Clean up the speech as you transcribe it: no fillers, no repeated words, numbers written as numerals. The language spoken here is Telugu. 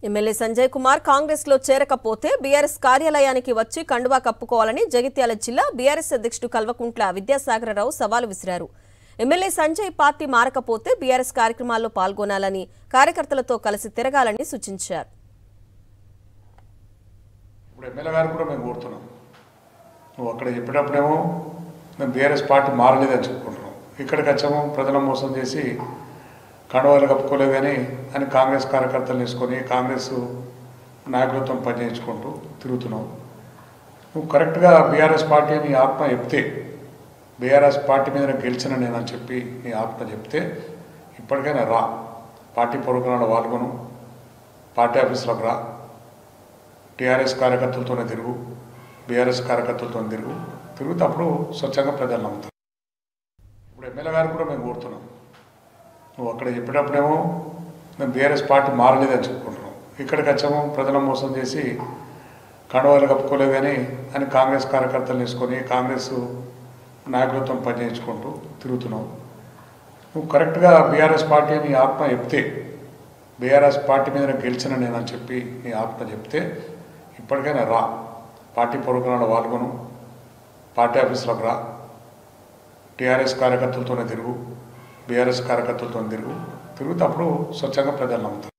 ఎమ్మెల్యే సంజయ్ కుమార్ కాంగ్రెస్ లో చేరకపోతే బీఆర్ఎస్ కార్యాలయానికి వచ్చి కండువా కప్పుకోవాలని జగిత్యాల జిల్లా బీఆర్ఎస్ అధ్యక్షుడు కల్వకుంట్ల విద్యాసాగరరావు సవాలు విసిరారు. ఎమ్మెల్యే సంజయ్ పార్టీ మారకపోతే బీఆర్ఎస్ కార్యక్రమాల్లో పాల్గొనాలని, కార్యకర్తలతో కలిసి తిరగాలని సూచించారు. ఇప్పుడు ఎమ్మెల్యే గారు కూడా మేము కోరుతున్నాం, నువ్వు అక్కడ చెప్పేటప్పుడేమో మేము బీఆర్ఎస్ పార్టీ మారలేదని చెప్పుకుంటున్నాం, ఇక్కడికి వచ్చాము ప్రజలను మోసం చేసి కండువాలు కప్పుకోలేదు అని కాంగ్రెస్ కార్యకర్తలు తీసుకొని కాంగ్రెస్ నాయకులతో పనిచేయించుకుంటూ తిరుగుతున్నావు. నువ్వు కరెక్ట్గా బీఆర్ఎస్ పార్టీ నీ ఆత్మ చెప్తే, బీఆర్ఎస్ పార్టీ మీద గెలిచిన నేనని చెప్పి నీ ఆత్మ చెప్తే ఇప్పటికైనా రా, పార్టీ ప్రోగ్రాంలో పాల్గొను, పార్టీ ఆఫీసులకు రా, టీఆర్ఎస్ కార్యకర్తలతోనే తిరుగు, బీఆర్ఎస్ కార్యకర్తలతో తిరుగుతే అప్పుడు స్వచ్ఛంగా ప్రజలు నమ్ముతారు. ఇప్పుడు ఎమ్మెల్యే గారు కూడా మేము కోరుతున్నాం, నువ్వు అక్కడ చెప్పేటప్పుడేమో మేము బీఆర్ఎస్ పార్టీ మారలేదని చెప్పుకుంటున్నాం, ఇక్కడికి వచ్చాము ప్రజలను మోసం చేసి కండువాలు కప్పుకోలేదు అని కాంగ్రెస్ కార్యకర్తలు తీసుకొని కాంగ్రెస్ నాయకులతో పనిచేయించుకుంటూ తిరుగుతున్నావు. నువ్వు కరెక్ట్గా బీఆర్ఎస్ పార్టీ నీ ఆత్మ చెప్తే, బీఆర్ఎస్ పార్టీ మీద గెలిచిన నేనని చెప్పి నీ ఆత్మ చెప్తే ఇప్పటికైనా రా, పార్టీ ప్రోగ్రాంలో పాల్గొను, పార్టీ ఆఫీసులకు రా, టీఆర్ఎస్ కార్యకర్తలతోనే తిరుగు, బీఆర్ఎస్ కార్యకర్తలతో తిరుగుతే అప్పుడు స్వచ్ఛంగా ప్రజలు నమ్ముతారు.